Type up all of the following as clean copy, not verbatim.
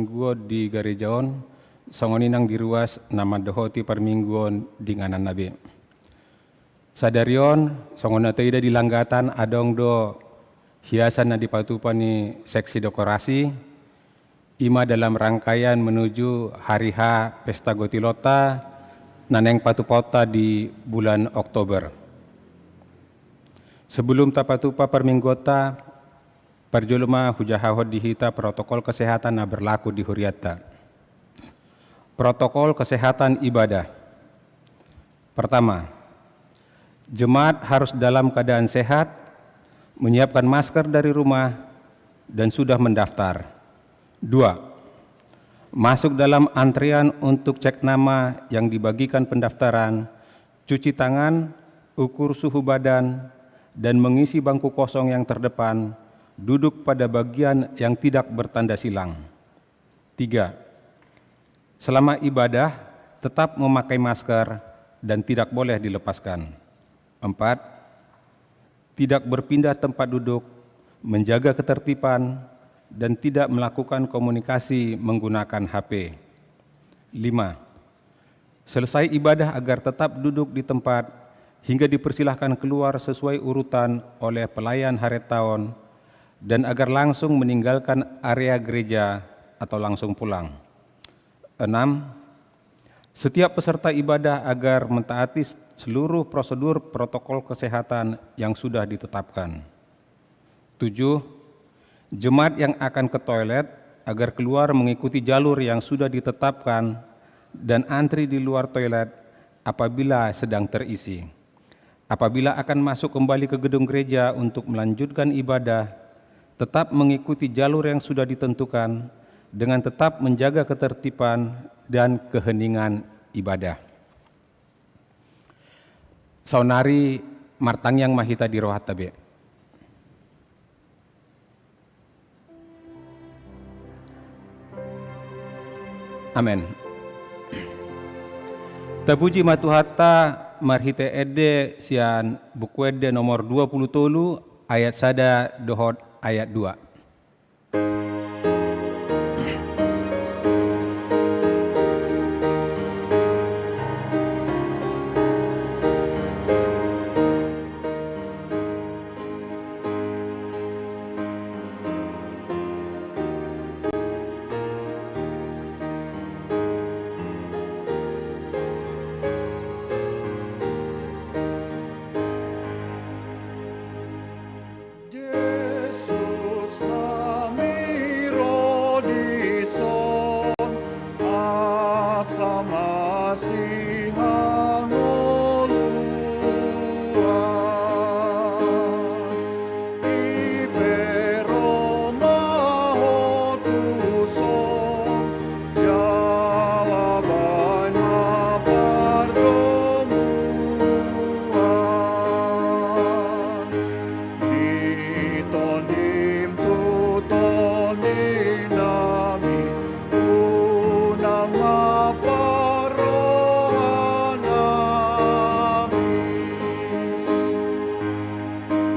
permingguan di gerejaon, songoninang di ruas nama dohoti permingguan di nganan nabi. Sadarion, songona teida di langgatan adong do hiasan na dipatupani seksi dekorasi, ima dalam rangkaian menuju hari H Pesta Gotilota, naneng patupota di bulan Oktober. Sebelum tapatupa perminggota, perjulma hujahahod dihita protokol kesehatan na berlaku di Huriata. Protokol kesehatan ibadah. Pertama, jemaat harus dalam keadaan sehat, menyiapkan masker dari rumah, dan sudah mendaftar. 2. Masuk dalam antrian untuk cek nama yang dibagikan pendaftaran, cuci tangan, ukur suhu badan, dan mengisi bangku kosong yang terdepan, duduk pada bagian yang tidak bertanda silang. 3. Selama ibadah, tetap memakai masker dan tidak boleh dilepaskan. 4. Tidak berpindah tempat duduk, menjaga ketertiban, dan tidak melakukan komunikasi menggunakan HP. 5. Selesai ibadah agar tetap duduk di tempat hingga dipersilahkan keluar sesuai urutan oleh pelayan haret tahun dan agar langsung meninggalkan area gereja atau langsung pulang. 6. Setiap peserta ibadah agar mentaati seluruh prosedur protokol kesehatan yang sudah ditetapkan. 7. Jemaat yang akan ke toilet agar keluar mengikuti jalur yang sudah ditetapkan dan antri di luar toilet apabila sedang terisi. Apabila akan masuk kembali ke gedung gereja untuk melanjutkan ibadah, tetap mengikuti jalur yang sudah ditentukan dengan tetap menjaga ketertiban dan keheningan ibadah. Saunari martang yang mahita di rohat tabe. Amen. Tapuji matuhatta marhite ede sian buku ede nomor 20 ayat sada dohot ayat 2.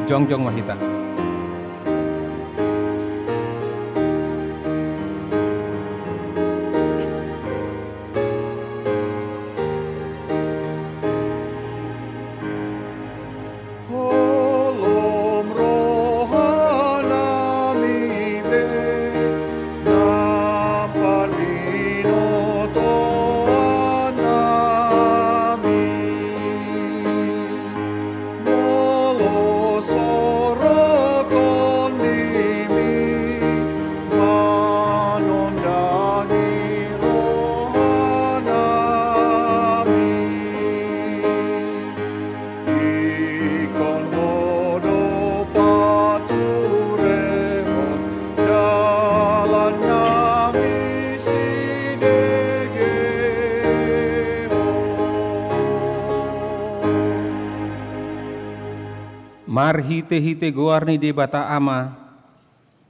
Jongjong mahita. Marhite-hite goarni di bata ama,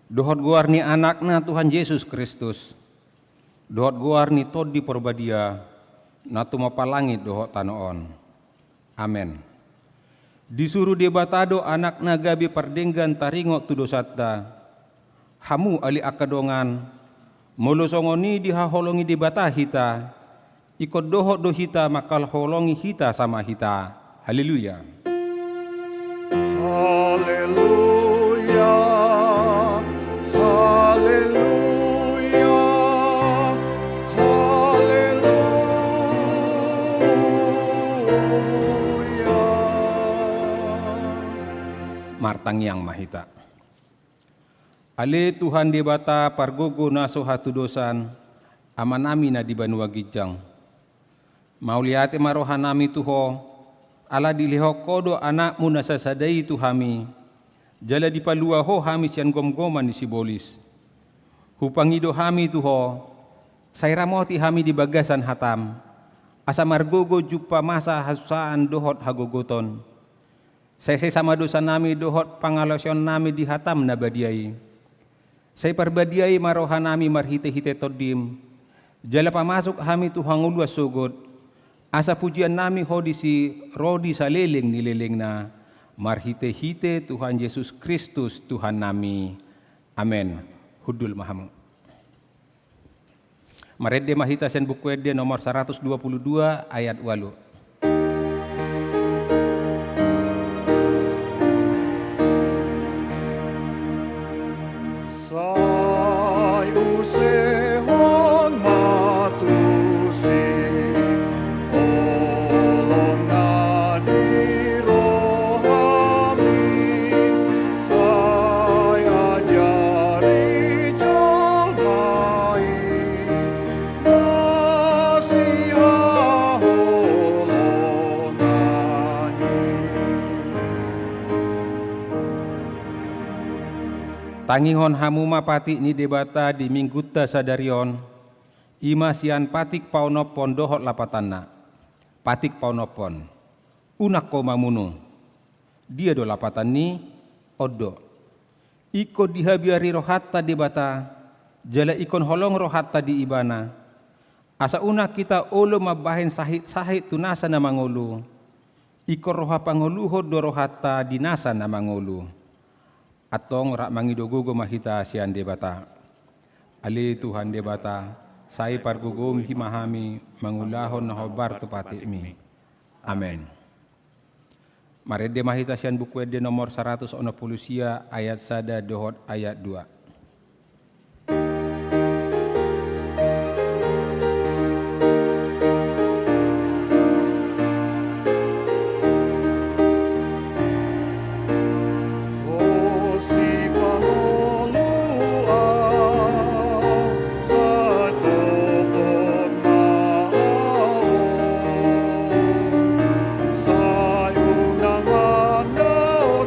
dohot goarni anakna Tuhan Yesus Kristus, dohot goarni tod di porbadia, natu mapalangit dohot tanoon. Amen. Disuruh di batado anakna gabi pardenggan taringo tudo satta, hamu ali akadongan, Molo songoni dihaholongi di bata hita, ikut dohot do hita makal holongi hita sama hita. Haleluya. Haleluya, haleluya, haleluya. Martang yang mahita. Ale Tuhan debata pargogo naso hatu dosan, amanami na di banua gijang. Mauliate marohanami tuho, ala diliho kodo anakmu nasasadai tuhami, jala dipalua ho hami sian gom-goman di sibolis. Hupangido hami tuho, sayramoti hami di bagasan hatam, asa margogo jupa masa hasusaan dohot hagogoton. Saya sama dosa nami dohot pangalosion nami di hatam nabadiai. Saya perbadiai marohanami marhite-hite todim, jala pamasuk hami tuhang uluas sugod, asa pujian nami hodisi rodi saleleng nileleng na, marhite-hite Tuhan Yesus Kristus Tuhan nami. Amen. Hudul mahamu. Marede mahita sen buku ede nomor 122 ayat 8. Tangihon hamuma patik ni debata di mingguta sadarion, ima sian patik paunopon dohot lapatanna. Patik paunopon, unak ko mamunu, dia do lapatan ni, odo. Iko dihabiari rohatta debata, jala ikon holong rohatta di ibana. Asa unak kita olo mabahin sahit tunasa na mangulu. Iko roha panguluho do rohatta dinasa na mangulu. Atong rak mangidogogo mahita sian debata. Ali Tuhan debata, sai pargugom himahami mangulahon na hobar tu patikmi. Amen. Marede mahita sian buku ede nomor 160 sia ayat sada dohot ayat 2. Sayunang manau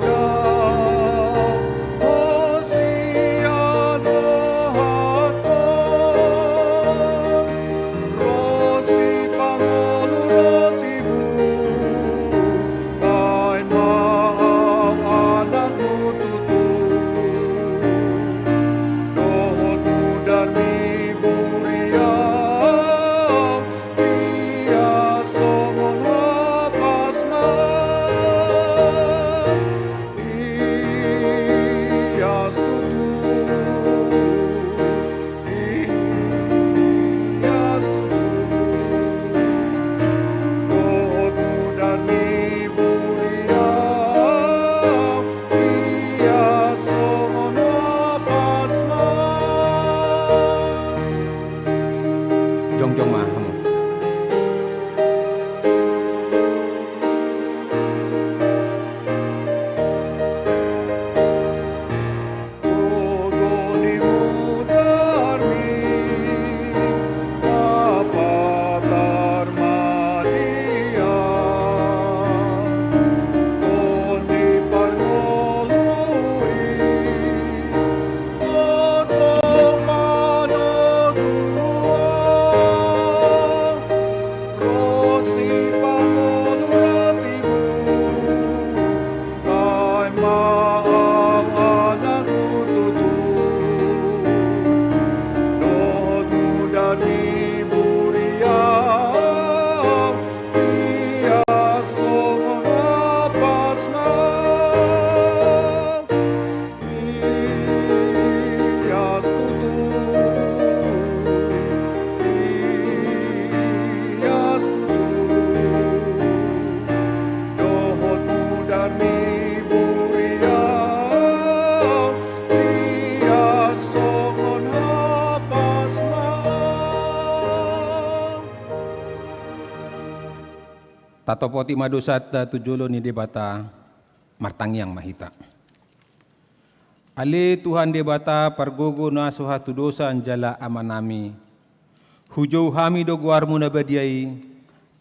Tatopoti madosata tujolo ni debata martangiang mahita. Ale Tuhan debata pargogo na suhatu dosa anjala amanami. Hujau hami doguarmu nabadiai,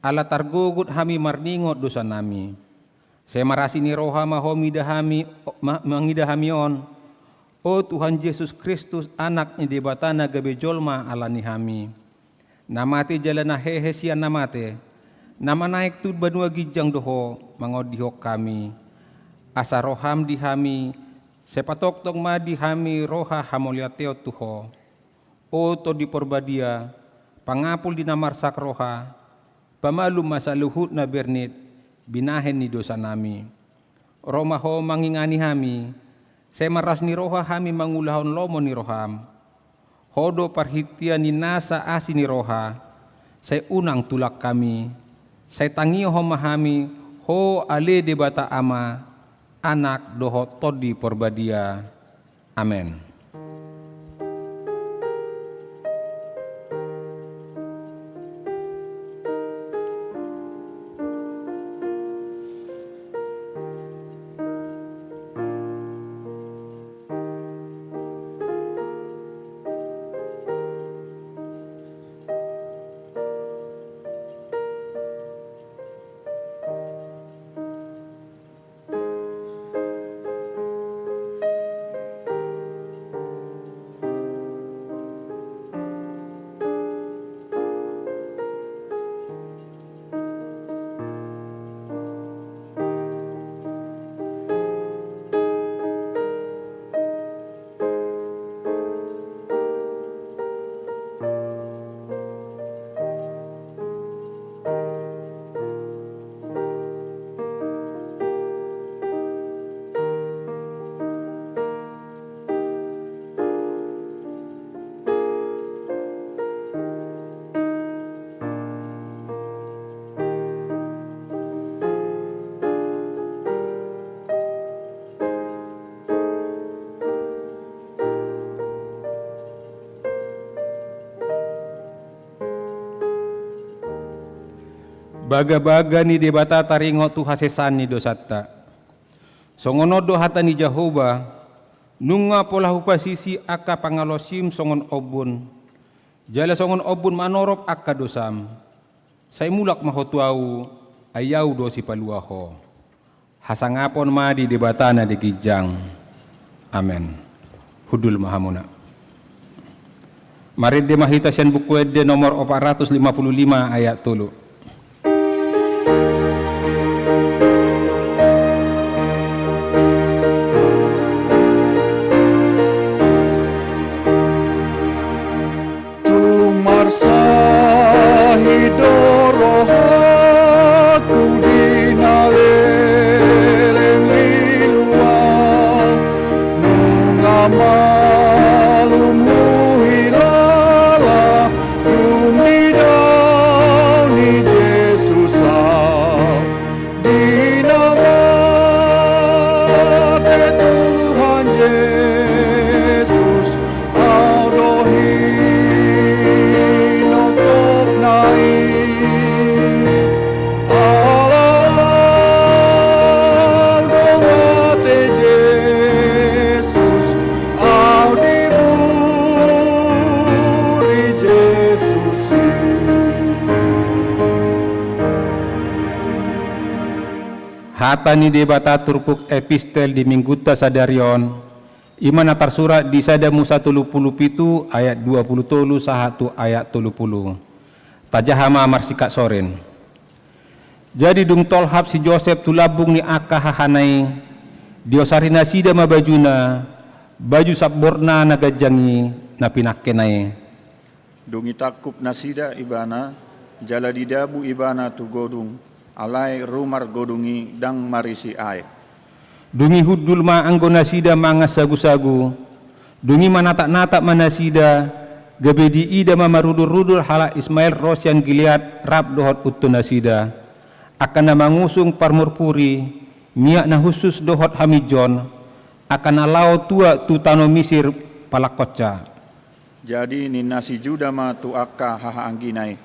ala targogut hami marningot dosa nami. Saya marasi ni roha mahomi dahami mangidahami on. O Tuhan Yesus Kristus anaknya debatana gabe jolma ala ni hami. Namate jalana hehe sian namate. Nama naik tu banua gijang doho mangodihok kami. Asa roham dihami, sepatok tong ma dihami roha hamoliateo tuho. O to di porbadia, pangapul di namarsak roha, pamalum masa luhut na bernit, binahen ni dosa nami. Roma ho mangingani hami, semaras ni roha hami mangulahon lomo ni roham. Hodo parhitian ni nasa asi ni roha, saya unang tulak kami. Saya tangio ho mahami ho ale debata ama anak doho todi porbadia. Amen. Baga-baga ni debata taringo tu hasesan ni dosata. Songono dohata ni Jehovah, nunga pola hupasisi aka pangalosim songon obun. Jala songon obun manorop aka dosam. Say mulak mahotuau ayaw dosi paluaho. Hasangapon ma di debata na di kijang. Amen. Hudul mahamuna. Marid de mahita siyan bukwede nomor 455 ayat 3. Hata ni debata turpuk epistel di mingguta sadarion iman atar surat di sada Musa 37 ayat 20 sahatu ayat 30 tajahama marsika soren. Jadi dung tolhap si Joseph tulabung ni aka hahanai diosarina sida mabajuna baju sabborna nagajangi na pinakkenai dungi takup nasida ibana jala didabu ibana tu godung alai rumar godungi dang marisi ai. Dungi hudul ma anggo nasida mangas sagu-sagu. Dungi manatak-natak manasida gabedi ida mamarudur-rudur hala Ismail Rosyan Gilead rab dohot utun nasida. Akan mangusung parmurpuri miak na khusus dohot hamijon akan alau tua tu tano Misir palakotca. Jadi ni nasi juda ma tu akka haha angginai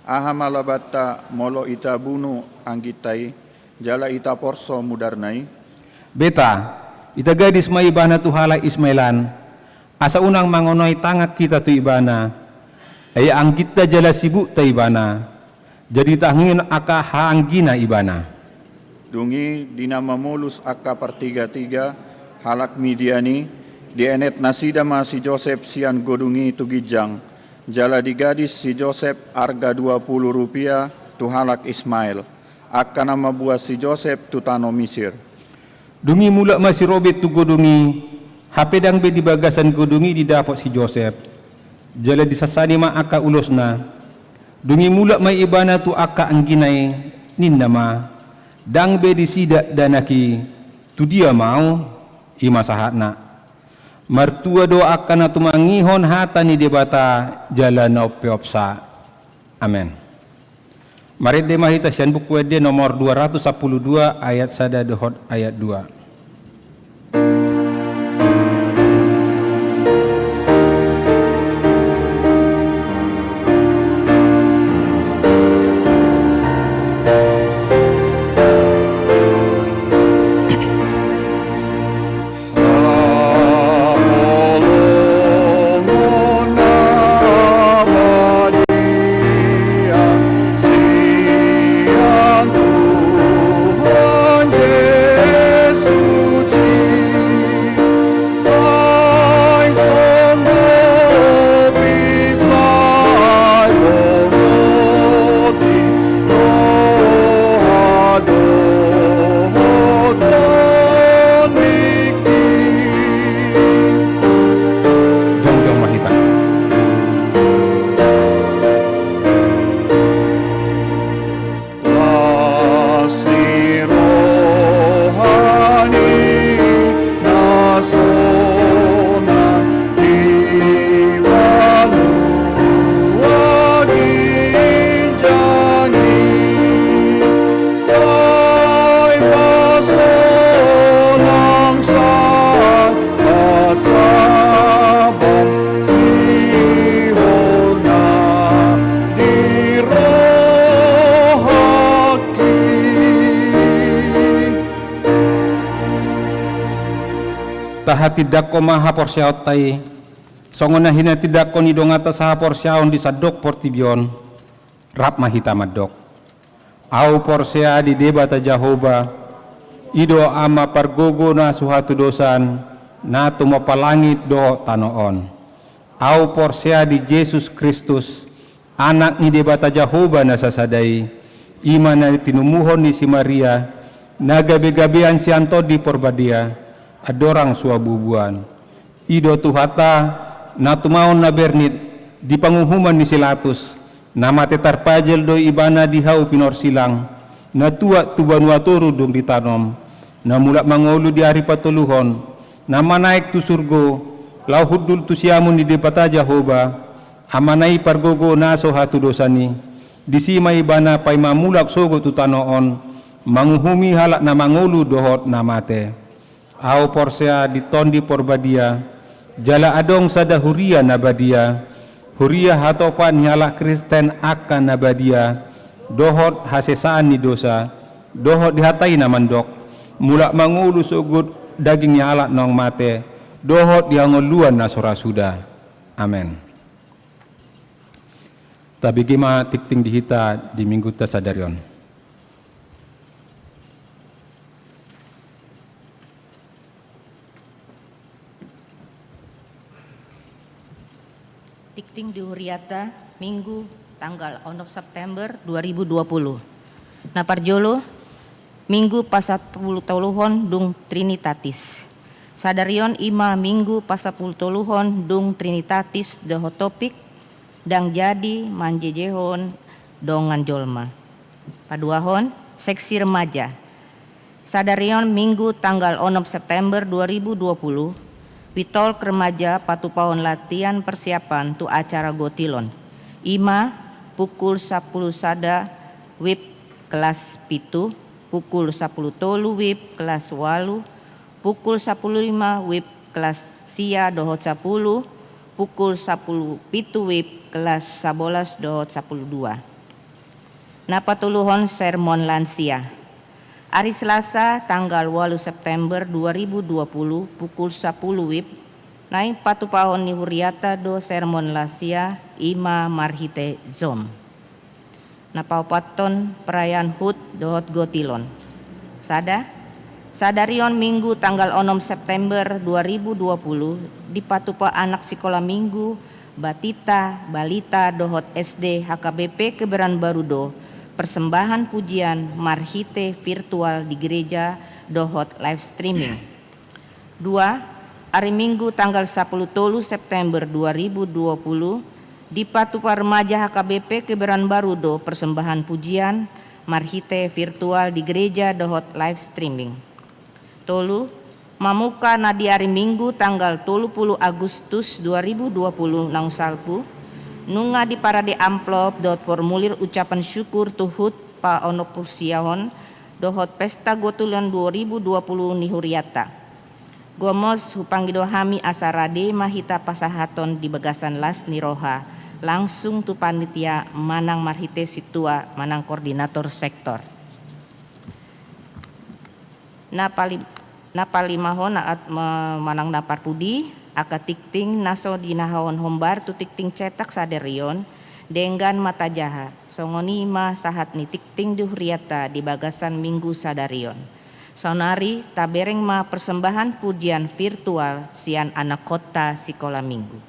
ahamalabatta molo ita bunu anggitai, jala ita porso mudarnai, Beta, ita gadis may ibana tu halay Ismailan, asa unang mangonoy tangak kita tu ibana, ay ang kita jala sibuk ta ibana, jadi tangin aka haanggina ibana. dungi dinamamulus akka pertiga-tiga, halak midiani, dienet nasida ma si Joseph sian godungi tu gijang, jala di gadis si Joseph harga 20 rupiah tu halak Ismail, akka nama buah si Joseph tu tano Misir. Dungi mula masih Robert tu godungi, hapedang be di bagasan godungi didapot si Joseph, jala disasani ma aka ulosna, dungi mula may ibana tu aka angginay ninna ma, dang be disida danaki, tu dia mau ima sahatna. Martua doa akan tumangihon hata ni debata jala na opsa. Amen. Mari demahita sian buku ede nomor 212 ayat 1 dohot ayat 2. Taha tidak ko maha porsyaot tay, songon na hina tidak ko nidongata saha porsyaon di sadok portibion, rap mahita madok. Au porsya di debata Jahoba, ido ama pargogo na suhatu dosan, na tumapalangit do tanoon. Au porsya di Yesus Kristus, anak ni debata Jahoba na sasadai, ima na tinumuhon ni si Maria, nagabe-gabean si Anto di porbadia, adorang suabubuan. Ido tuhata na tumaon na bernit di panguhuman ni Silatus, na matetar pajel do ibana di hau pinor silang, na tua tuban waturu dong ditanom, na mula mangolu di hari patuluhon, na manaik tu surgo, lau hudul tu siamun di depata Jahoba, amanai pargogo naso hatu dosani, di sima ibana pay mamulak sogo tu tanoon, manguhumi halak na mangolu dohot na mate. Au porsya di tondi porbadia, jala adong sada huria nabadia, huria hatopan halak Kristen akan nabadia, dohot hasesaan ni dosa, dohot dihatai namandok, mulak mangulu sugut daging halak nong mate, dohot diangoluan nasora sudah. Amen. Tapi gima tikting dihita di minggu tasadarion. Tikting di Huriata, Minggu, tanggal 6 September 2020. Naparjolo, Minggu pasat pultoluhon dung Trinitatis. Sadarion ima Minggu pasat pultoluhon dung Trinitatis dehotopik, dang jadi manjejehon dongan jolma. Paduahon, seksi remaja. Sadarion Minggu tanggal 6 September 2020, Pitol remaja patupaon latihan persiapan tu acara gotilon. Ima pukul 10 sada WIB kelas pitu, pukul 10 tolu WIB kelas walu, pukul 10.5 WIB kelas sia dohot 10, pukul 10 pitu WIB kelas 11 dohot 12. Napatuluhon sermon lansia. Hari Selasa tanggal 8 September 2020 pukul 10 WIB naik patupahon ni huriata do sermon lansia ima marhite zom. Napaupaton perayaan HUT dohot gotilon. Sadarion Minggu tanggal 6 September 2020 di patupa anak sekolah minggu Batita Balita dohot SD HKBP Kebaran Barudo persembahan pujian marhite virtual di gereja dohot live streaming. 2. Hari Minggu tanggal 10 September 2020 di patupa remaja HKBP Kebaran Barudo persembahan pujian marhite virtual di gereja dohot live streaming. 3. Mamuka na di hari Minggu tanggal 30 Agustus 2020 nang salpu nunga di parade amplop dot formulir ucapan syukur tuhut pa ono pursiahon dohot pesta gotulan 2020 ni huriata. Gomos hupanggido hami asarade mahita pasahaton di bagasan las niroha langsung tu panitia manang marhite situa manang koordinator sektor. Napalimahon naat manang napar pudi aka tikting naso dinahon hombar tu tikting cetak saderion dengan mata jaha songoni ma sahat ni tikting duhriata di bagasan minggu sadarion sonari tabereng ma persembahan pujian virtual sian anak kota sekolah minggu.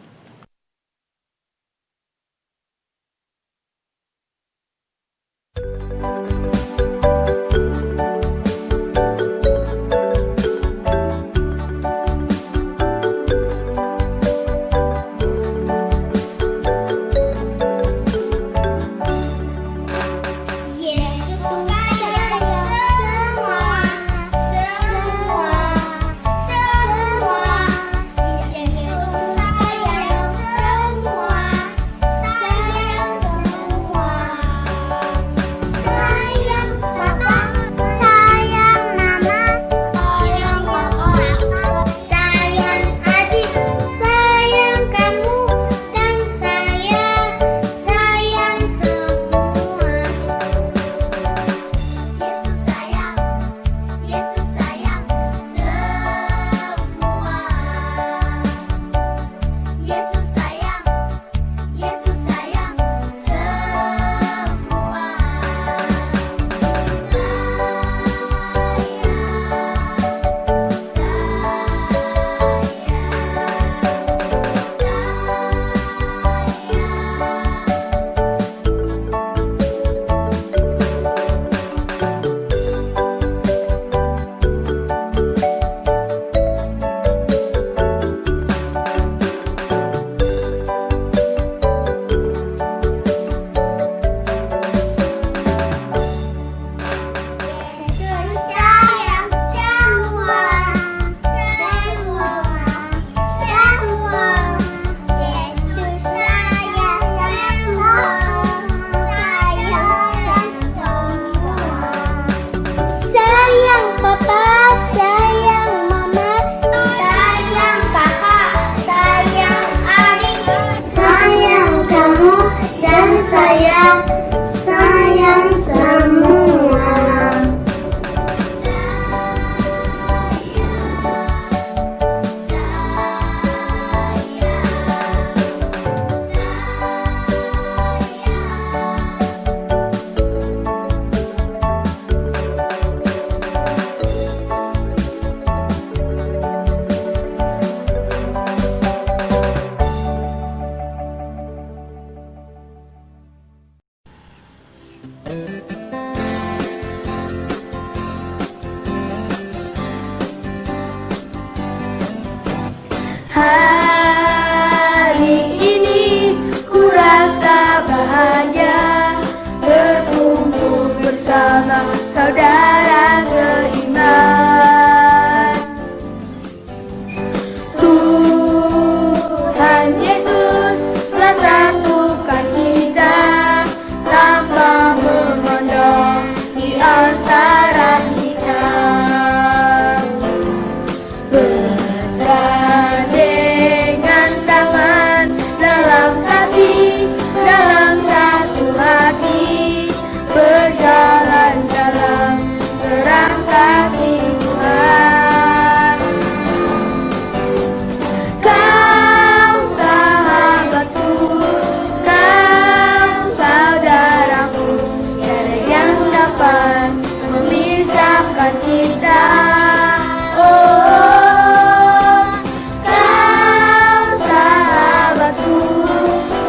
ber memisahkan kita. Oh, kau sahabatku,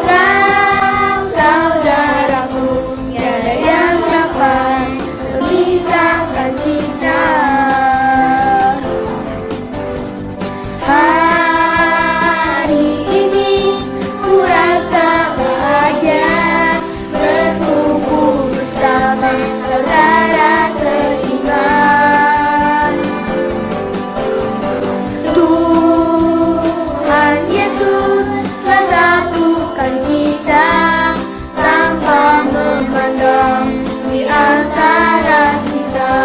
kau saudaraku, tiada yang dapat memisahkan kita. Hari ini ku rasa bahagia berkumpul bersama saudara seiman. Tuhan Yesus telah satukan kita tanpa memandang di antara kita.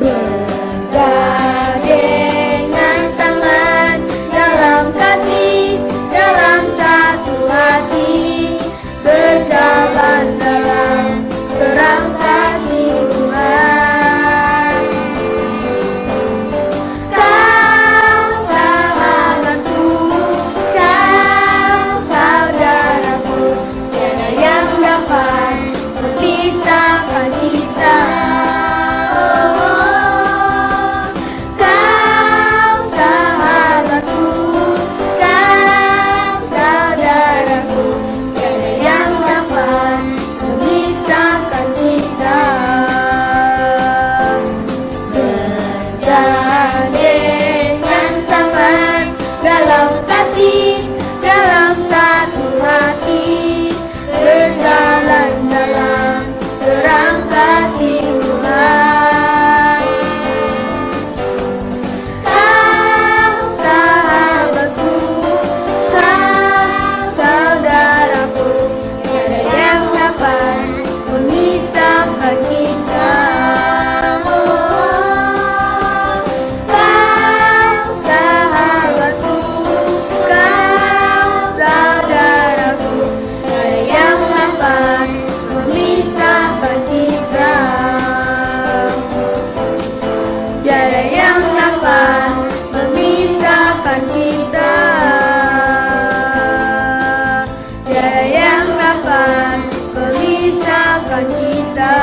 Bergandengan tangan dalam kasih, dalam satu hati, berjalan dalam terang kasih Tuhan. Kau sahabatku, kau saudaraku, tiada yang dapat memisahkan kita. Oh, kau sahabatku, kau saudaraku, tiada yang dapat memisahkan kita. Bergandengan tangan dalam kasih, dalam satu hati, berjalan dalam terang kasih Tuhan. Kau sahabatku, kau saudaraku, tiada yang dapat memisahkan kita. Oh, kau sahabatku, kau saudaraku, tiada yang dapat memisahkan kita. Tiada yang dapat memisahkan kita. Tiada yang dapat memisahkan kita.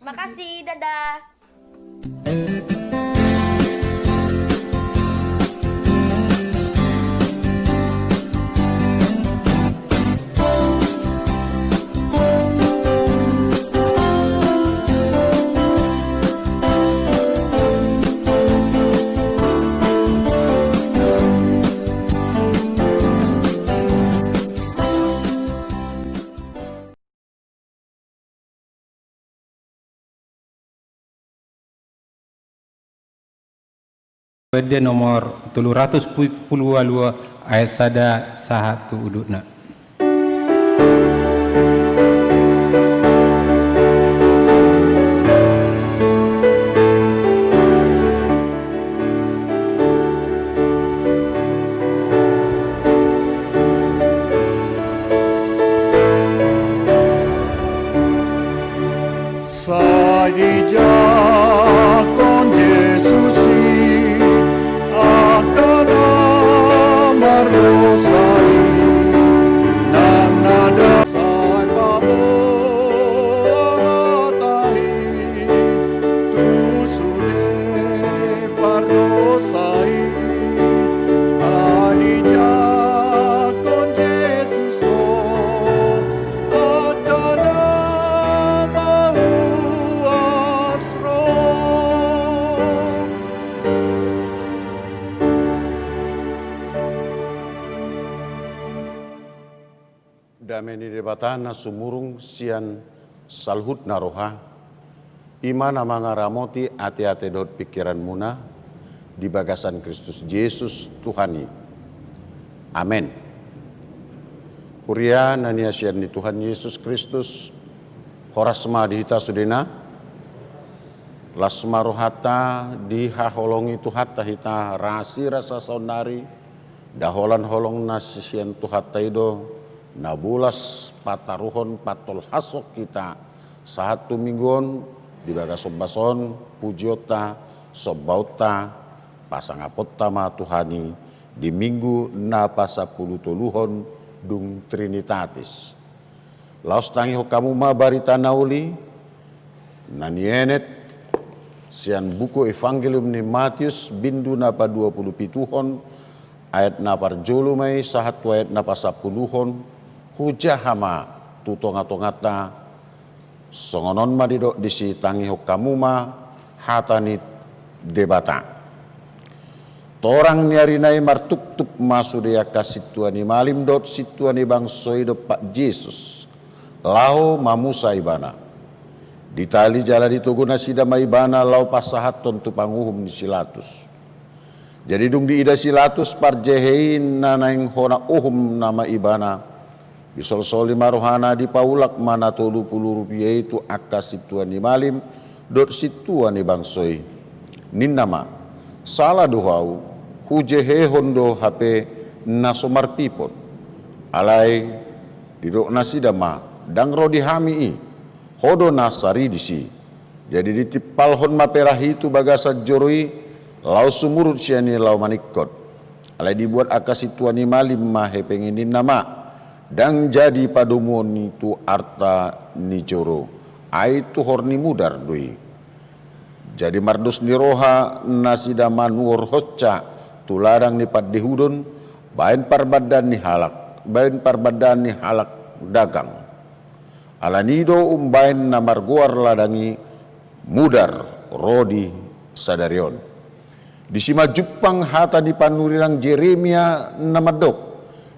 Makasih, dadah. PD nomor 310 ayat sada sahatu udutna. Saja con Yesus akan amar-dosai nang nada sai babotahi tu sude pardosai adija con Yesus akan dameni debatana sumurung sian salhut naroha imana mangaramoti ate-ate dot pikiran muna di bagasan Kristus Yesus Tuhani. Amin. Kuria nania sian ni Tuhan Yesus Kristus horasma dihita sudena lasma rohata dihaholongi tuhata hita rasi rasa saundari daholan holong nasi sian tuhata ido nabulas pataruhon patol hasok kita satu mingguan di bagas bason pujiota sobauta pasangapota ma Tuhani di minggu napa 10 toluhon dung Trinitatis. Laos tangi kamu ma barita nauli nanienet sian buku Evangelium ni Matius bindu napa 27 ayat napa jolo mai sahat ayat napa 10 hujahama tutonga-tongata songonon ma didok disi tangi kamu ma hatani debata. Torang niarinai martuk-tuk masu dia kasih Tuhan malim dot situani bangsoi do Pak Yesus. Lau mamusa ibana. Ditali jala dituguna sida maibana lau pasahat tontu panguhum di silatus. Jadi dung di ida silatus parjehein nanaing hona uhum nama ibana. Bisol-soli marohana di paulak mana 30 rupiah itu akasih Tuhan malim dot situani bangsoi. Nin nama salah duhau hujehe hondo HP nasomar pipot alai didok nasidama dang rodi hami hodo nasari disi jadi ditipal hon maperahi itu bagasa joroi lau sumurut siani lau manikot alai dibuat akasi tuani malim mahe penginin nama dang jadi padumon itu arta ni joro aitu horni mudar dui jadi mardus ni roha nasida manuor hocca tularang ni padihudon bain parbadan ni halak dagang alanido umbain namar guar ladangi mudar rodi sadarion disima Jepang hata di panurirang Jeremia namadok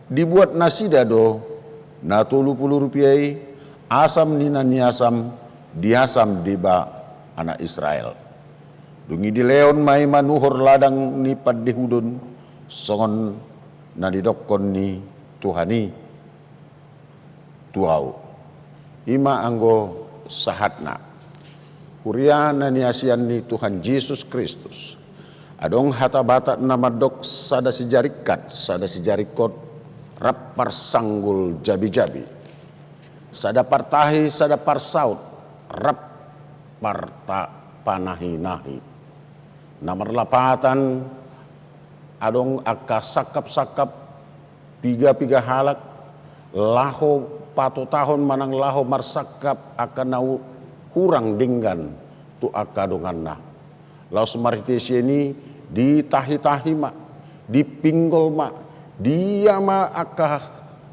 dibuat nasida do na 30 rupiah asam nina ni asam diasam diba anak Israel dungi di leon mai manuhor ladang ni padihudon songon na didokkon ni Tuhani tuau ima anggo sahatna huriana ni asian ni Tuhan Yesus Kristus adong hata bata namadok sada sijarikat sada sijarikot rapar sanggul jabi-jabi sada partahi sada parsaut rap parta panahi-nahi nomor lapatan adong aka sakap-sakap piga halak laho pato tahun manang laho marsakap akan nau hurang dinggan tu akadongan na laos maritesi ini ditahi-tahi mak dipinggol mak dia ma aka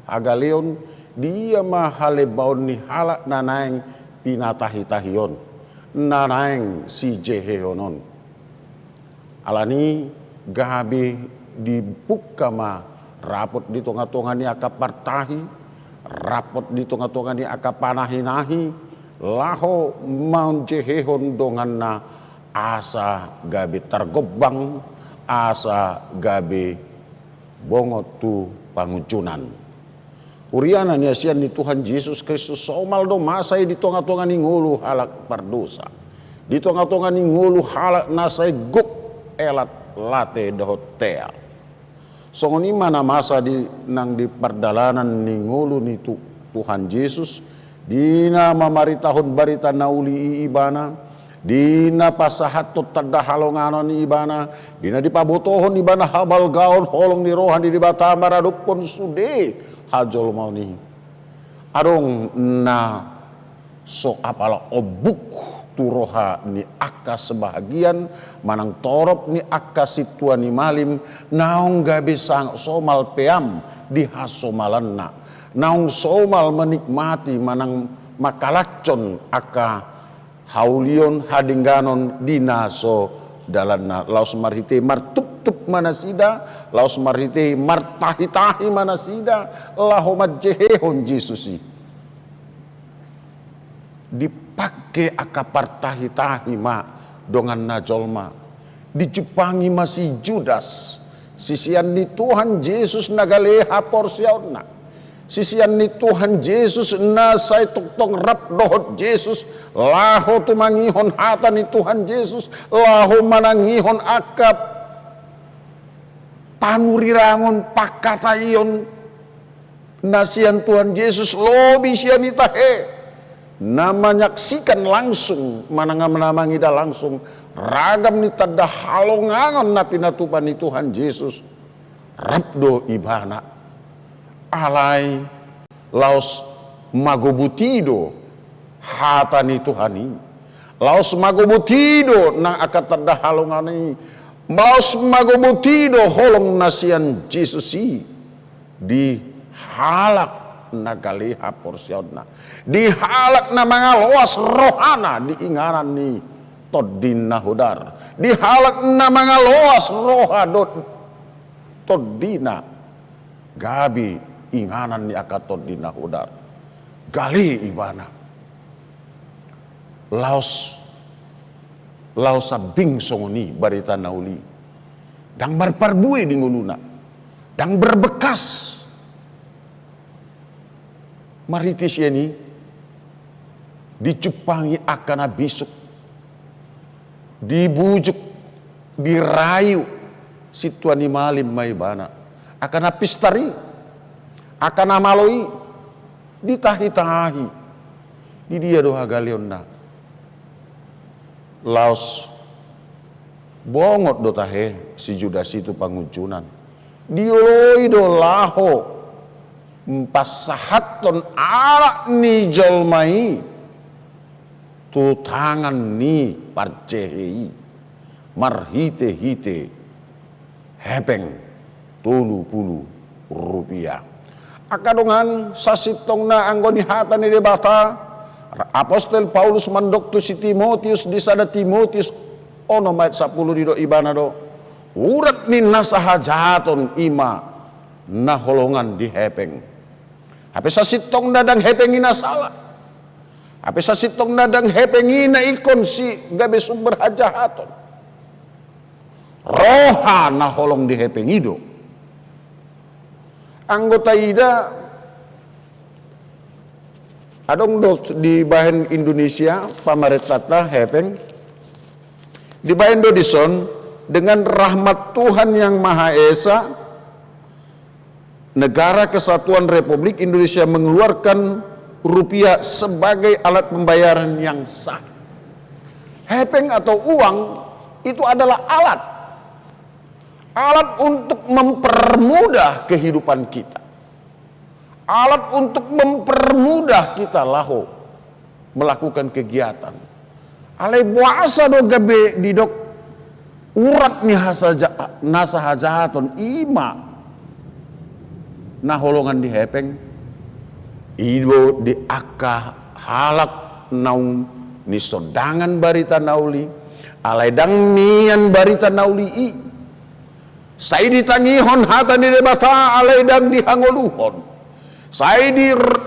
agaleon dia ma halebaon ni halak nanaeng pinatahi-tahion nanaeng si jeheonon alani gabe dibuka ma rapot di tonga-tonga ni aka partahi rapot di tonga-tonga ni aka panahi-nahi laho maun jehehon dongan na asa gabe targobang asa gabe bongot tu pangucunan uriana ni asian ni Tuhan Yesus Kristus somal do masai di tonga-tonga ni ngulu halak pardosa di tonga-tonga ni ngulu halak nasai guk elat late de hotel songoni mana masa di nang di perdalanan ni ngulu ni Tuhan Yesus dina mamari tahun barita nauli ibana dina pasahat tot tada halonganon ibana dina di pabotohon ibana habal gaon holong di rohan di bata maradukpon sude hajol mau ni adong na so apala obuk turoha ni aka sebahagian manang torop ni aka situani malim naung gabe sang somal peam di hasomalanna naung somal menikmati manang makalacon aka haulion hadingganon dinaso dalanna laos marhite martup-tup manasida laos marhite martahi-tahi manasida lahomat jehehon Jesusi dipakai akapartahi-tahi ma dongan najolma dijepangi masih Judas sisian ni Tuhan Yesus nagaleha porsiauna sisian ni Tuhan Yesus na say tuktong rap dohot Yesus laho tumangihon hata ni Tuhan Yesus laho manangihon akap panurirangon pakatayon nasian Tuhan Yesus lobi sian itahe na menyaksikan langsung manangam-namangida langsung ragam ni tada halongangan na pinatupan ni Tuhan Yesus rabdo ibana alai laos magobutido hatani Tuhani laos magobutido nang akatanda halongani laos magobutido holong nasian Jesusi di halak nagaliha porsiona di halak na mga loas rohana di inganan ni Todina Hudar di halak na mga loas rohadot Todina gabi inganan ni akatodina Hudar gali ibana laos sabing songoni barita nauli dang barparbui di nguluna dang berbekas maritis ini dicupangi akan abisuk dibujuk dirayu situani malim maibana akan apistari akan amaloi ditahi-tahi di dia doha galionna laos bongot do tahe si Judas itu panguncunan dioloi do laho pasahaton alak ni jolmai tu tangan ni parcehei marhite-hite hepeng 30 rupiah akadongan sasitong na anggoni hata ni debata Apostol Paulus mandoktu si Timotius di sada Timotius ono mayat 10 dido ibana do urat ni nasahajaton ima na holongan di hepeng hape sasitong dadang hepengi na salah hape sasitong dadang hepengi na ikon si gabe sumber hajahaton roha na holong di hepengi do anggota ida adong do di bahan Indonesia pamaretata hepeng di bahan do dison dengan rahmat Tuhan yang Maha Esa Negara Kesatuan Republik Indonesia mengeluarkan rupiah sebagai alat pembayaran yang sah. Hepeng atau uang itu adalah alat untuk mempermudah kehidupan kita, alat untuk mempermudah kita laho melakukan kegiatan. Alai puasa do gabe didok urat ni nasahajaton ima nah holongan di hepeng ido di akka halak naung ni sodangan barita nauli alai dang nian barita nauli i sai ditangihon hata ni debata alai dang dihangoluhon sai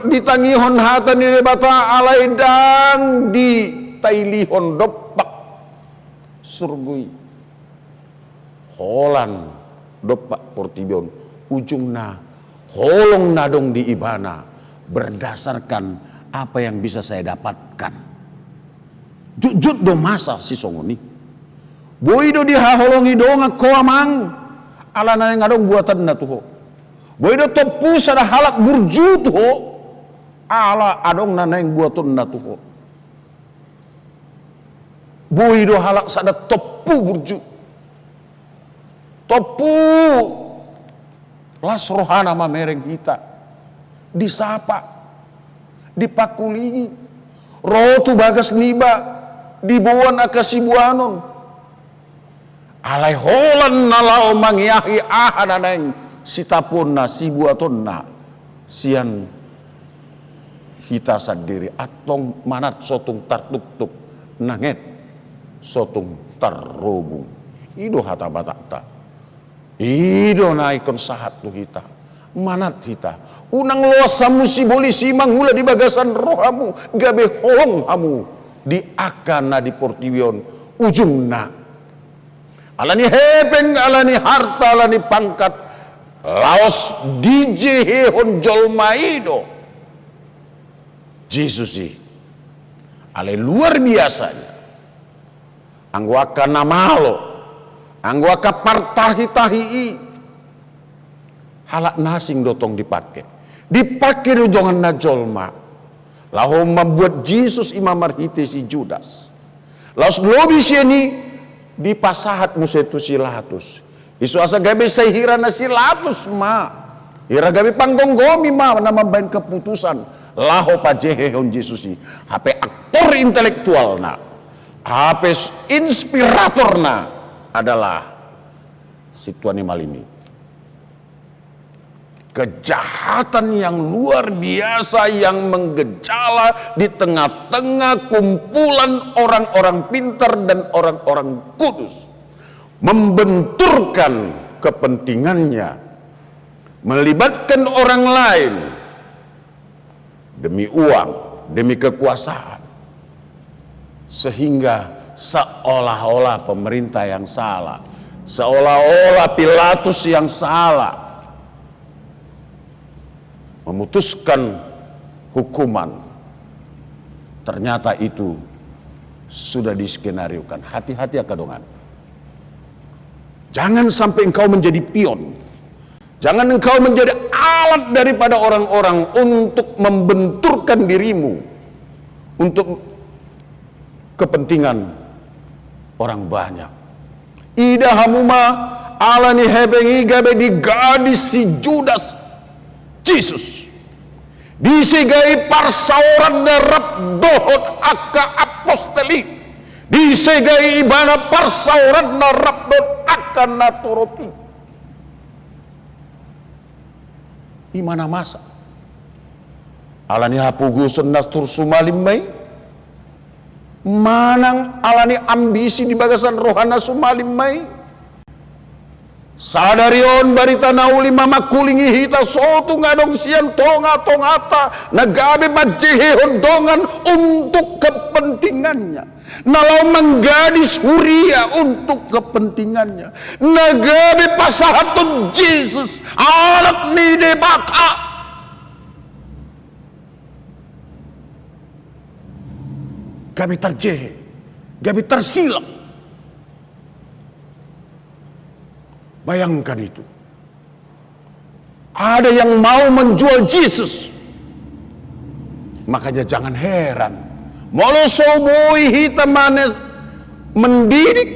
ditangihon hata ni debata alai dang di tailihon dopak surgui holan dopak portibion ujungna holong nadong di ibana berdasarkan apa yang bisa saya dapatkan. Jujut do masa si songoni. Boy do dihaholongi do ngakoamang ala na ngadong buatan na tuho. Boy do topu sada halak burju tuho ala adong na nang buatan na tuho. Boy do halak sada topu burju. Topu las rohana mamereng kita disapa dipakulingi rotu bagas niba dibuan akasibuanon alai holan nalao mangyahi ahananeng sitaponna sibuatonna sian hita sadiri atong manat sotung tartuk-tuk nanget sotung tarrobung ido hata batakta ido na ikon sahat tu kita manat kita unang loasamu si boli simang hula di bagasan rohamu gabe holong hamu di akana di portibion ujungna alani hepeng alani harta alani pangkat laos DJ hehon jolmaido Jesusi ale luar biasanya anggo akana malo anggo aka partahi-tahi halak nasing dotong dipakai do jangan najolma laho membuat Yesus imam marhite si Judas laos lobi sieni di pasahat musetu silatus Isu asa gabi saya hira nasi latus ma. Hira gabi panggonggomi ma nama bain keputusan. Laho pajehe hon Yesusi. HP aktor intelektual na. HP inspirator na adalah si Tuan Malini. Kejahatan yang luar biasa yang menggejala di tengah-tengah kumpulan orang-orang pintar dan orang-orang kudus, membenturkan kepentingannya, melibatkan orang lain demi uang, demi kekuasaan, sehingga seolah-olah pemerintah yang salah, seolah-olah Pilatus yang salah memutuskan hukuman. Ternyata itu sudah diskenariokan. Hati-hati akadongan. Jangan sampai engkau menjadi pion. Jangan engkau menjadi alat daripada orang-orang untuk membenturkan dirimu untuk kepentingan orang banyak. Ida hamuma alani hebengi gabe di gadis si Judas Yesus disegai parsauran darab dohot aka aposteli, disegai ibana parsauran darab dohot aka natoropi. Imana masa alani hapugusun nastur sumalimai, manang alani ambisi di bagasan rohana sumalimai. Sadarion barita nauli mama kulingi hita sotu ngadong sian tonga tongata nagabe majehehon dongan untuk kepentingannya, nalau menggadis huria untuk kepentingannya, nagabe pasahatun Yesus anak ni debata. Gabi terjehe, gabi tersilap. Bayangkan itu. Ada yang mau menjual Yesus. Makanya jangan heran. Molo soboi hitam manes mendidik,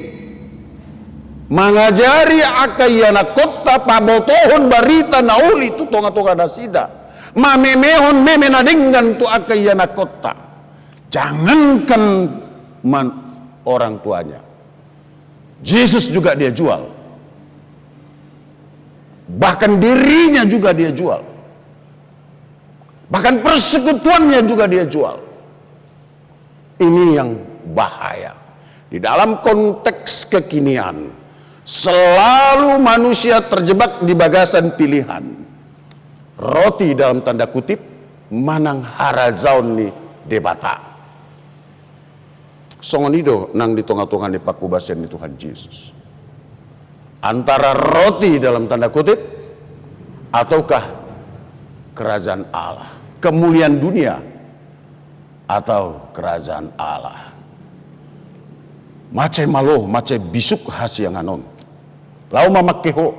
mengajari akayana kota pabotohon barita nauli tu tonga-tonga nasida. Mamemehon memenadinggan tu akayana kota. Jangankan orang tuanya. Yesus juga dia jual. Bahkan dirinya juga dia jual. Bahkan persekutuannya juga dia jual. Ini yang bahaya. Di dalam konteks kekinian, selalu manusia terjebak di bagasan pilihan. Roti dalam tanda kutip, manang harazaun ni debata. Songonido nang di tengah-tengah ni pakubasen ni Tuhan Yesus. Antara roti dalam tanda kutip ataukah kerajaan Allah, kemuliaan dunia atau kerajaan Allah. Mace malo, mace bisuk hasiang anon. Lau mamakeho,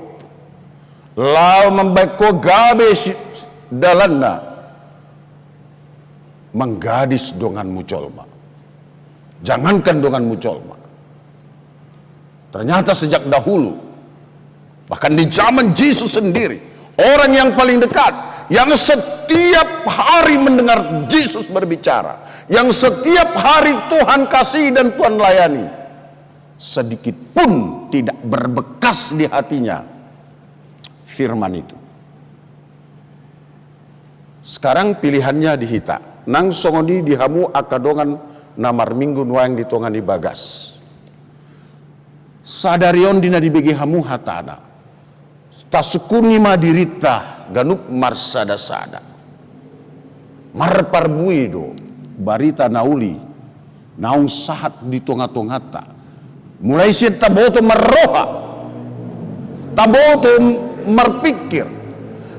lau membeko gabe dalanna menggadis dongan mucolma. Jangankan dongan mucolma. Ternyata sejak dahulu, bahkan di zaman Yesus sendiri, orang yang paling dekat, yang setiap hari mendengar Yesus berbicara, yang setiap hari Tuhan kasih dan Tuhan layani, sedikit pun tidak berbekas di hatinya firman itu. Sekarang pilihannya dihita. Nang songoni dihamu akadongan namar minggu nuang ditongani bagas. Sadarion dina dibegi hamu hatana. Tasukuni madirita ganuk marsada-sada. Marparbuido barita nauli naung sahat di tonga-tongata. Mulai siya taboto marroha, taboto marpikir,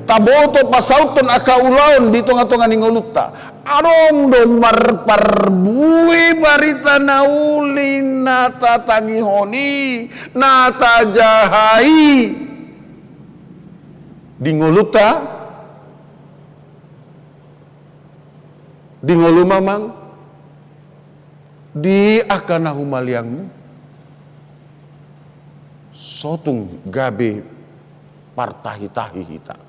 taboto pasauton akaulaon di tonga-tonga ningoluta. Adong dong marparbui barita nauli nata tangihoni nata jahai dingoluta dingolu mamang di akana humaliangmu sotung gabe partahi-tahi hita.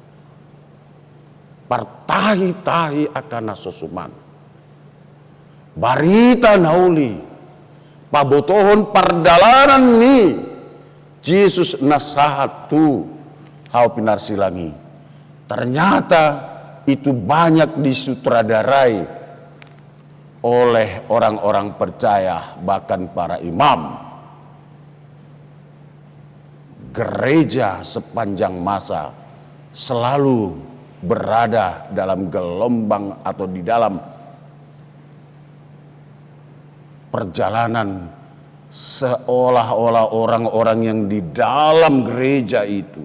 Partahi-tahi akan nasosuman. Barita nauli pabotohon pardalanan ni Yesus nasahat tu hau pinarsilangi. Ternyata itu banyak disutradarai oleh orang-orang percaya, bahkan para imam. Gereja sepanjang masa selalu berada dalam gelombang atau di dalam perjalanan seolah-olah orang-orang yang di dalam gereja itu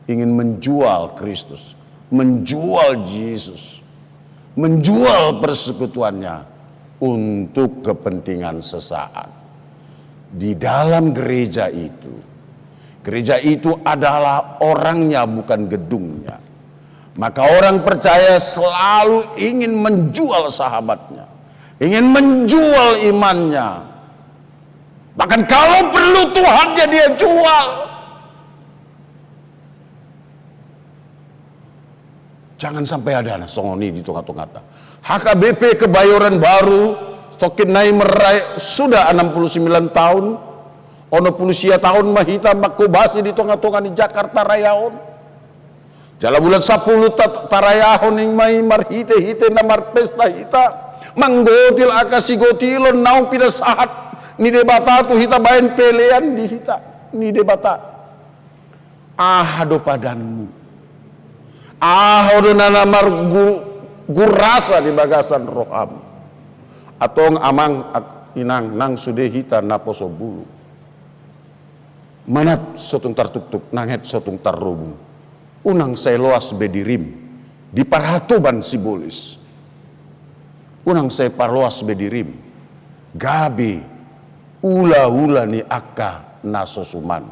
ingin menjual Kristus, menjual Yesus, menjual persekutuannya untuk kepentingan sesaat. Di dalam gereja itu adalah orangnya, bukan gedungnya. Maka orang percaya selalu ingin menjual sahabatnya, ingin menjual imannya. Bahkan kalau perlu Tuhannya dia jual. Jangan sampai ada songoni di tengah-tengah. HKBP Kebayoran Baru stokin nai merai sudah 69 tahun. Ono pulusia tahun mahita makubasi di tengah-tengah di Jakarta Rayaon. Jala bulan 10 tarayahon yang mai marhite-hite namar pesta hita. Manggotil akasi gotilon naung pida sahat ni debata tu hita bayan pelean di hita ni debata. Do padanmu. Do nanamar gurasa di bagasan roham. Atong amang inang nang sude hita naposo bulu. Manat sotung tartuk-tuk nanget sotung tarrubung. Unang saya loas bedirim di parhatoban sibolis. Unang saya parloas bedirim gabi ula-ula ni akka nasosuman.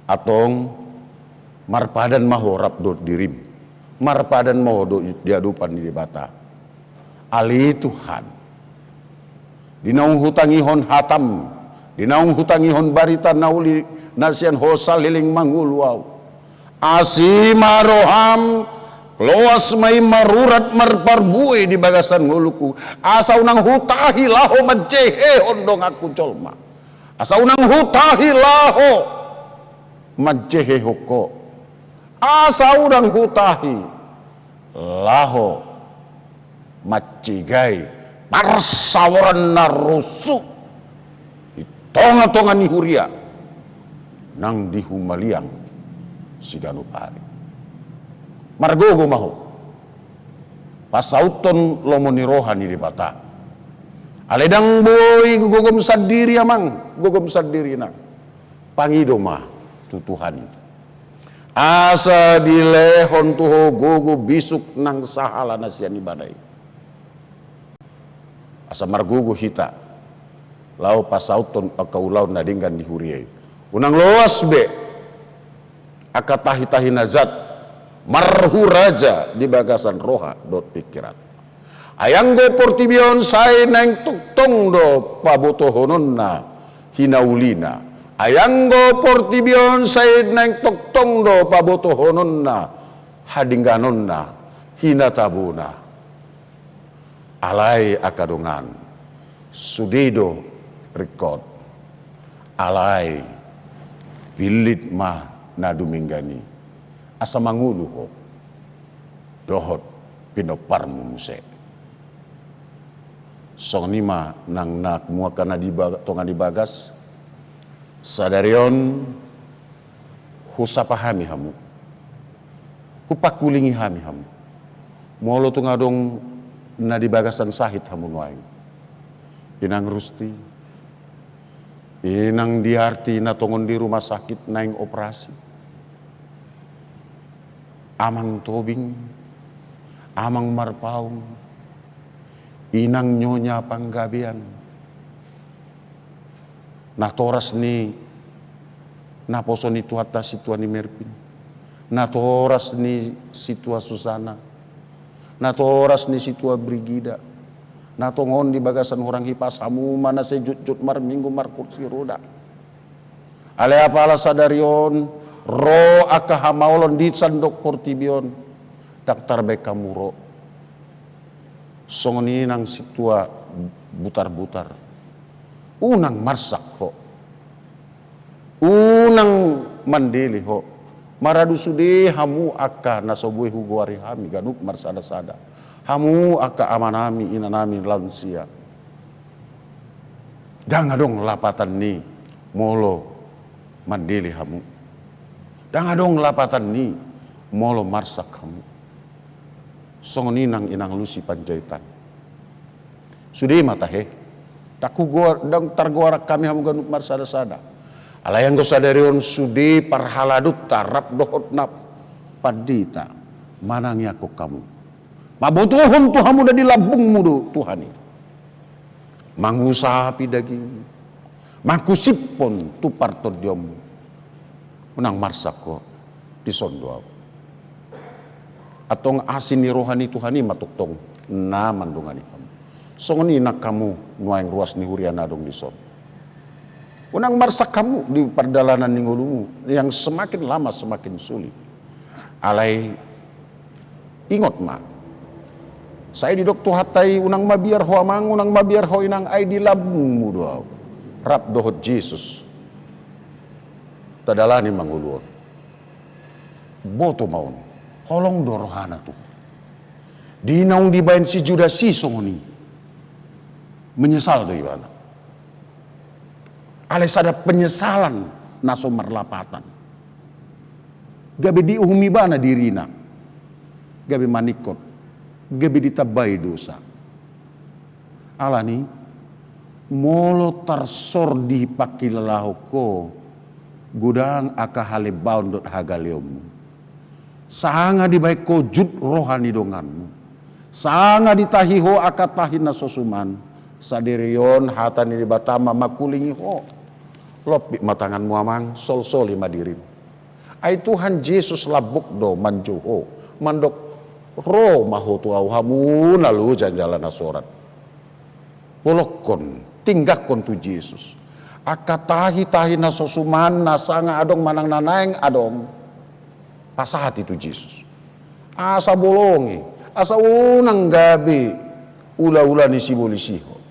Atong marpadan mahorap do dirim. Marpadan maho do diadupan di debata. Ali Tuhan. Dinaung hutangihon hatam. Dinaung hutangihon barita nauli nasian hosa liling mangulwaw. Asima roham loas may marurat marparbui di bagasan nguluku. Asa unang hutahi laho majehe ondong aku colma. Asa unang hutahi laho majehe hoko. Asa unang hutahi laho macigai parsawaran narusu. Tonga-tonga ni huria nang dihumaliang si ganupari. Margogo maho pasauton lomoni rohani di bata. Aledang boy gugom sadiri amang, gugom sadiri nang pangido mah tutuhan itu. Asa dilehon tuho gogo bisuk nang sahala nasian ibadai. Asa margogo hita. Lau pasauton akaulau nadinggan di huriai. Unang loas be akatahi-tahi nazat marhu raja di bagasan roha dot pikiran. Ayang go portibion say neng tuktong do pabotohononna hinaulina. Ayang go portibion say neng tuktong do pabotohononna hadingganonna hinatabuna. Alai akadongan sudedo rekod alai bilit mah naduminggani asa mangulu ho dohot pinoparmu muse song nima nang nak muakana tonga dibagas sadarion husapahami hamu hupakulingi hami hamu molo tungadong na dibagasan sahit hamu nuaing inang rusti inang diarti na tongon di rumah sakit naing operasi. Amang tobing, amang marpaung, inang nyonya panggabian. Natoras ni naposo ni tuata situa ni merpin. Natoras ni situa Susana. Natoras ni situa Brigida. Natongon di bagasan orang hipas hamu mana sejut-jut mar minggu mar kursi roda. Ale apa ala sadarion ro aka hamaulon di sandok portibion daktar baik kamu ro songoni nang situa butar-butar unang marsak ho unang mandili ho maradu sude hamu aka nasobue huguari hami ganuk marsada-sada hamu aka amanami inanami lansia jangan dong lapatan ni molo mandili hamu jangan dong lapatan ni molo marsak hamu songoni nang inang lusi panjaitan sude mata he taku gua dang targorak kami hamu ganuk marsada-sada alayang go sadarion sude parhaladut tarap dohot nap padita manangi aku kamu mabotuhon tu hamu da di labungmu do Tuhani mangusapi daging makusipon tu partodiom menang marsako di sondo atong asin ni rohani Tuhani matuktong na mandungani kamu songoni nak kamu nuaing ruas ni huriana dong di son unang marsak kamu di perdalanan ningolumu yang semakin lama semakin sulit alai ingot ma saya di doktu hatai unang mabiar ho amang unang mabiar ho inang ai di labungmu doa rap dohot Jesus tadalani manguluon boto maun holong dorohana tu dinaung dibayan si Judas si songoni menyesal do ibana ales ada penyesalan naso marlapatan gabe diuhumi bana dirina gabe manikot gabe ditabai dosa alani molo tarsor di pakilalaho ko gudang aka halebaun dot hagaliom sanga di baik ko jud rohani donganmu sanga ditahiho aka tahin nasosuman sadirion hatani di batama makulingi ho lopi matanganmu amang sol-soli madirim ai Tuhan Yesus labuk do manjuho mandok ro mahotu au hamu nalu janjalan asorat polokon tinggakon tu Yesus aka tahi nasosuman nasanga adong manang nanaeng adong pasahat itu Yesus asa bolongi asa unang gabi ula-ula ni sibolisiho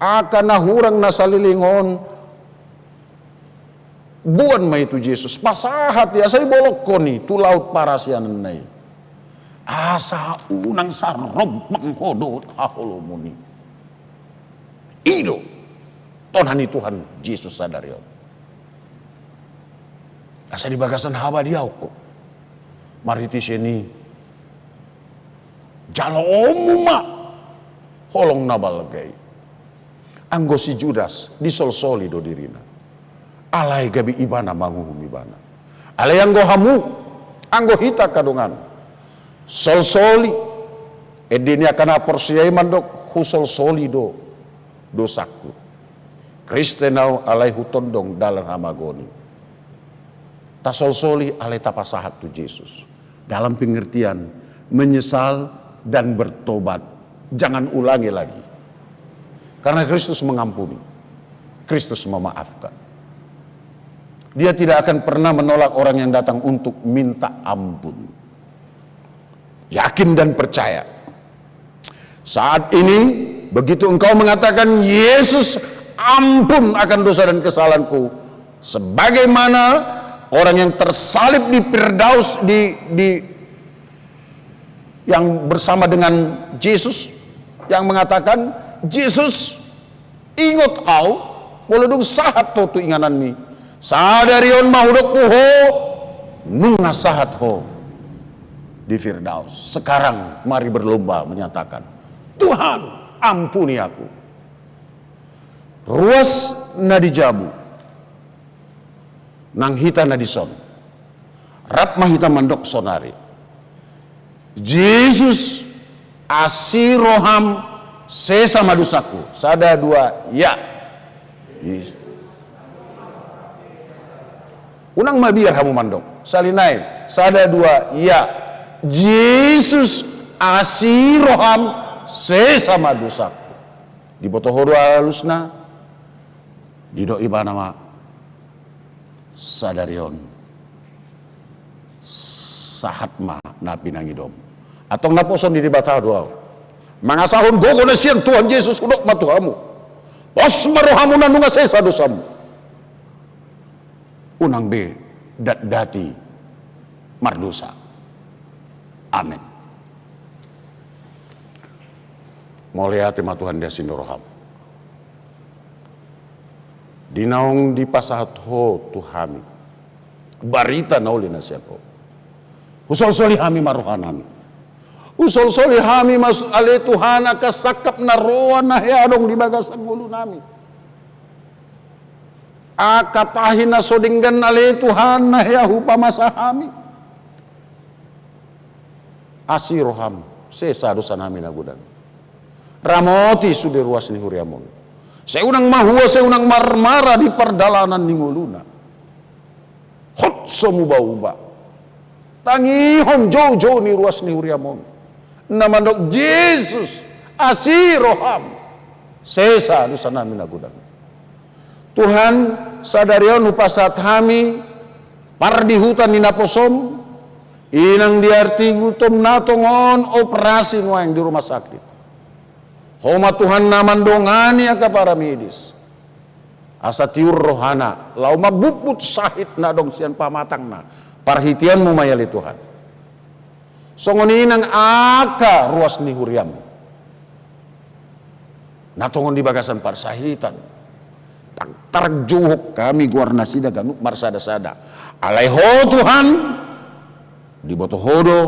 aka nahurang nasalilingon buan ma itu Yesus pasahat ya say bolokon ni tu laut parasyanan nai asa unang sarob manghodot haholomuni ido tonhani Tuhan Yesus sadarion asa di bagasan haba diau ko mariti seni jalo omuma holong nabal gay anggo si Judas disol-soli do dirina alai gabi ibana manguhum ibana alai anggo hamu anggo hita kadungan sol-soli edini akan aporsiai mandok husol-soli do dosaku Kristenau alai hutondong dalam hamagoni tasol-soli alai tapasahat tu Yesus dalam pengertian menyesal dan bertobat jangan ulangi lagi karena Kristus mengampuni Kristus memaafkan dia tidak akan pernah menolak orang yang datang untuk minta ampun yakin dan percaya saat ini begitu engkau mengatakan Yesus ampun akan dosa dan kesalahanku sebagaimana orang yang tersalib di Firdaus yang bersama dengan Yesus yang mengatakan Yesus ingot au wolodung sahat to tu inganan mi sadarion mahudok ho nunga sahat ho di Firdaus sekarang mari berlomba menyatakan Tuhan ampuni aku ruas nadijabu nang hita nadison rap mahita mandok sonari Yesus asiroham sesama dosaku sada dua ya unang mabiar hamu mandok salinai sada dua ya Yesus asiroham sesama dosaku di botohodo alusna di do ibana ma sadarion sahatma na pinangidom. Atong naposon di bata doa. Mga sahon gogo na siyang Tuhan Yesus kunok matuhamu. Pos maruhamu na nunga sesa dosamu. Unang be dati mardosa. Amin. Mulia tema Tuhan dia sinoroham. Dinaong di pasahat ho Tuhami. Barita na uli na siya po. Usol-soli hami maruhan nami. Usol-soli hami mas ale Tuhana kasakap na roan na hiadong di bagas ang ulo nami. Akapahin na sodinggan ale Tuhan na hiahu pamasahami. Asiroham sesa dosa nami nagudan. Ramoti sudah ruas ni huriamon. Seunang mahua, seunang marmara di perdalanan ni nguluna. Hot semuba-uba. Tangihon jauh-jauh ni ruas ni huriamon. Namandok Yesus asiroham. Sesa dosa nami nagudan. Tuhan sadarion upasat hami pardi hutan ni naposom. Inang diarti gutom natongon operasi ngoeng di rumah sakit. Homa Tuhan naman dongani ang para medis. Asa tiur rohana, lau mabuput sahit na dong siyan pamatang na. Parhitian mo mayali Tuhan. Songonin ang aka ruas ni huriam. Natongon di bagasan parsahitan. Tarjuhok kami guarna sida ganuk marsada-sada. Alaiho Tuhan, di botohodo,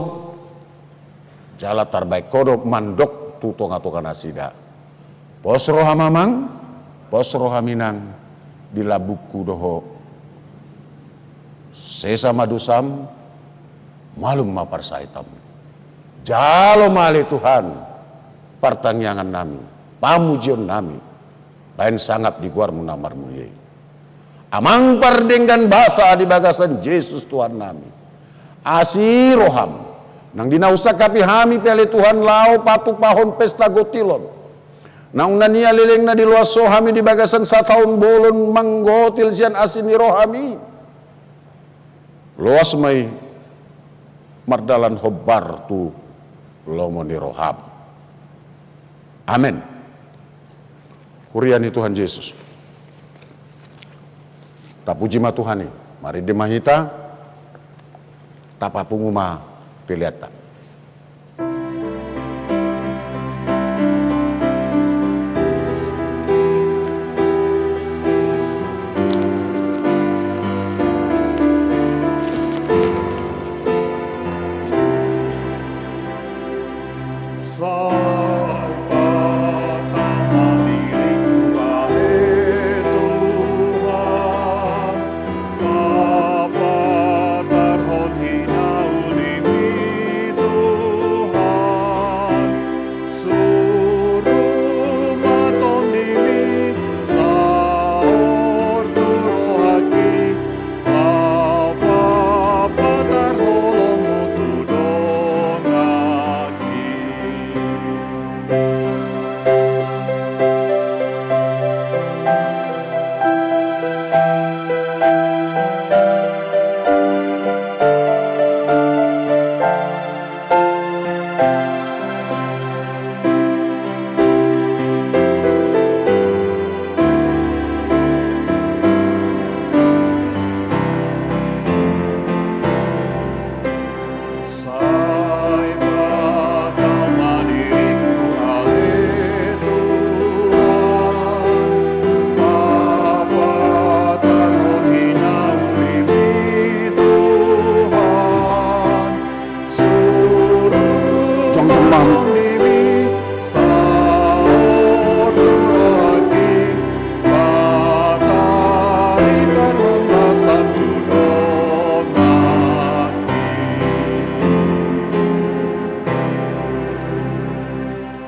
jala tarbaik kodo mandok tutong ato kanasida. Pos rohamamang, pos rohaminang dilabuku doho. Sesa madusam, malum maparsaitam. Jalo mali Tuhan, pertanyaan nami, pamujian nami, lain sangat diguar munamar mulia. Amang pardenggan bahasa di bagasan Yesus Tuhan nami. Asiroham. Nang dinausak kapi hami pele Tuhan lau patu pahon pesta gotilon. Nang nania leleng na di luas sohami di bagasan sa taon bolon manggotil sian asin ni rohami. Luas may mardalan hobar tu lomo ni roham. Amin. Hurian ni Tuhan Yesus. Tapuji ma Tuhan ni. Mari dimahita. Tapapunguma Pilihatan.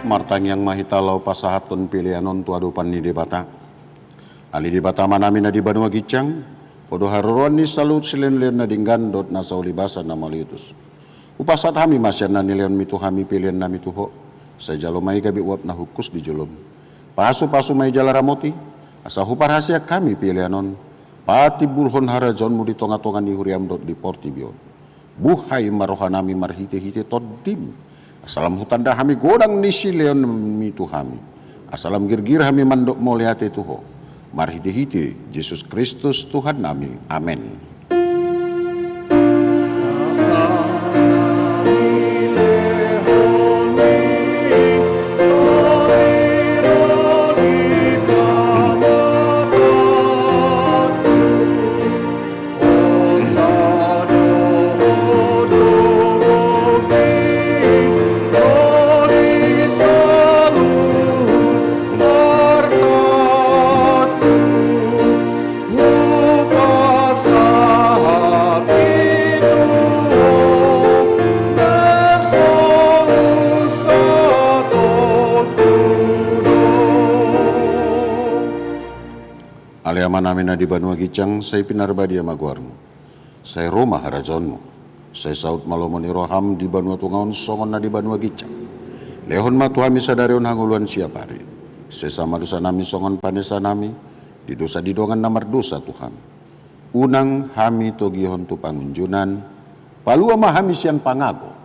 Martang yang mahitalau pasahaton pilihanon tuadupan ni debata. Ali debata manami na di banua gicang, kodo haruruan ni salut silen-len na dinggandot na saulibasan na maliutus. Upasat hami masyan na nileon mitu hami pilihan na mituho, sa jalo may gabi uap na hukus di julom. Pasu-pasu may jala ramoti, asa hupar hasya kami pilihanon, pati bulhon harajonmu di tonga-tonga ni huriam dot di portibion. Buhai marohanami marhite-hite toddim. Asalam hutanda hami godang nisi leon mi tuhami. Asalam girgir hami mandok moliate tuho. Marhite-hite Yesus Kristus Tuhan nami. Amin. Namin di Banua Gicang, saya pinarbadia maguarmu. Saya Roma harajonmu. Saya saut malomon iroham di Banua Tungaon songon na di Banua Gicang. Lehon matuhami sadarion hanguluan siapari. Saya sama dosa nami songon panesa nami. Di dosa didongan namar dosa Tuhan. Unang hami togihon tu pangunjunan. Palua mahami sian pangago.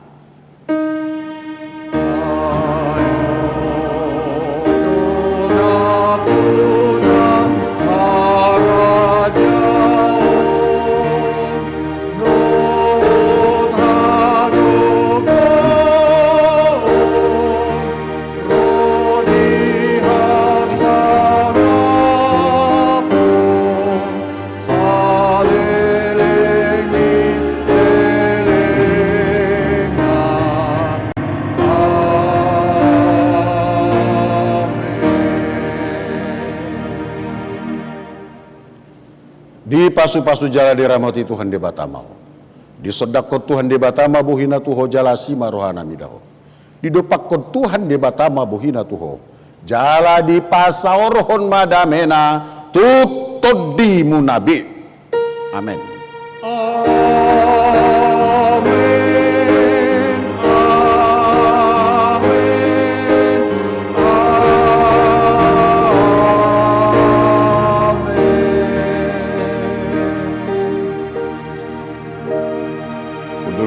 Di pasu-pasu jala di ramoti Tuhan di batamau. Di sodakot Tuhan di batama buhina tuho jala sima rohana midaho. Di dopakot Tuhan di batama buhina tuho. Jala di pasaorhon madamena tutod di munabi. Amin.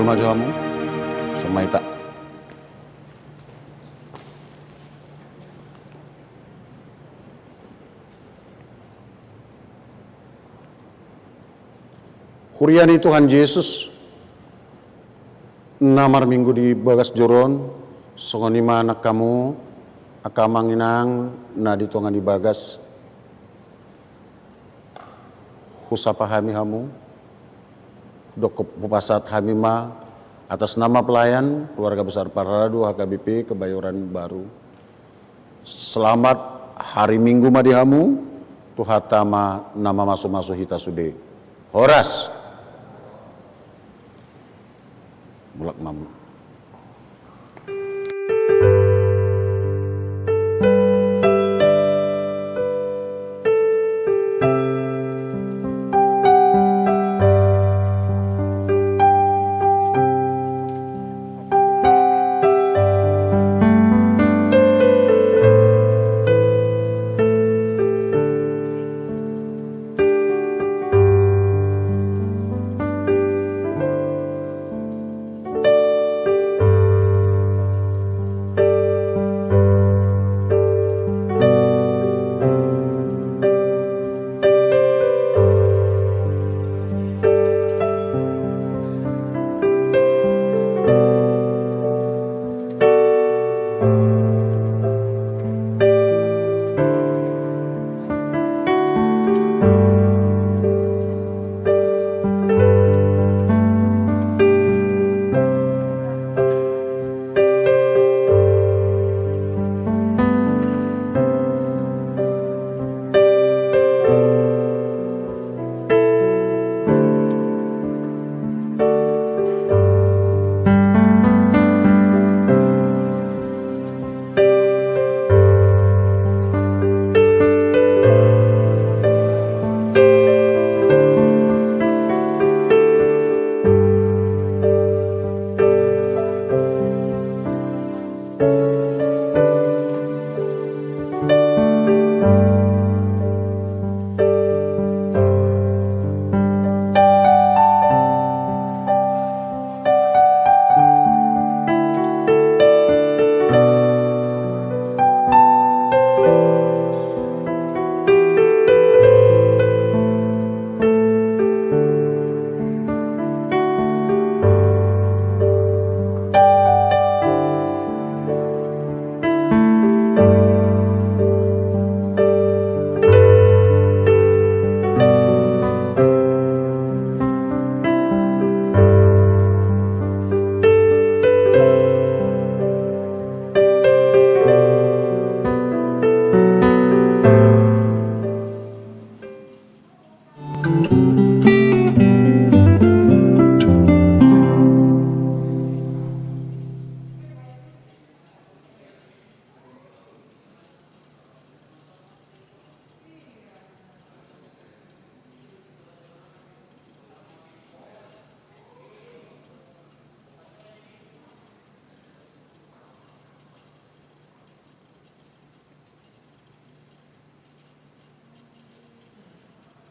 Majamu semaita huriani Tuhan Yesus namar minggu di bagas joron songonima anak kamu akamanginang na ditongan di bagas husapahami hamu dok pupasat hamima atas nama pelayan keluarga besar Paradu HKBP Kebayoran Baru. Selamat hari Minggu madihamu tuhatama nama masuk-masuk hita sude. Horas. Bulak mamu.